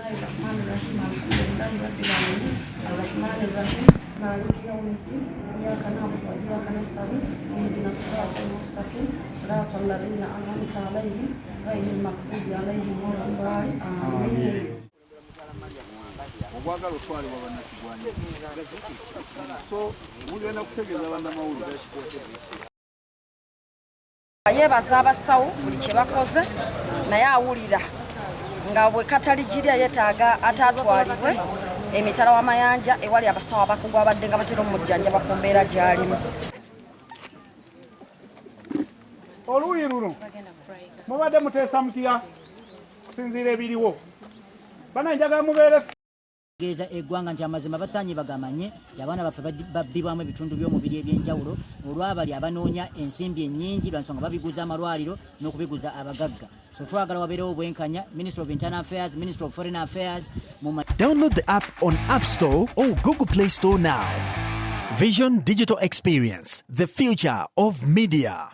Bismillahirrahmanirrahim. Alhamdulillahi rabbil alamin. Arrahmanirrahim. Maliki yaumiddin. Iyyaka na'budu wa iyyaka nasta'in. Ihdinas siratal mustaqim. Siratal ladzina an'amta 'alaihim ghairil maghdubi 'alaihim waladdallin. Amin. Ogwagala otwalibwa bannakigwanyi so mugenda kutegeeza bannamawulire yeebaza abasawo buli kye bakoze naye awulira nga bwe kataligirya yeetaaga atatwalibwe emitala w'amayanja ewali abasawo abakugu abadde nga batera omujjanjaba ku mbeera gy'alimu. Oluuyi luno mubadde muteesa mutya kusinziira ebiriwo bana njagala mubeere geza eggwanga nti amazima basaanye bagamanye nti abaana baffe babbibwamu ebitundu by'omubiri eby'enjawulo olwabali abanoonya ensimbi ennyingi lwansonga babiguza amalwaliro n'okubiguza abagagga. So twagala wabeerewo obwenkanya. Ministry of Internal Affairs, Ministry of Foreign Affairs. Download the app on App Store or Google Play Store now. Vision Digital Experience, the future of media.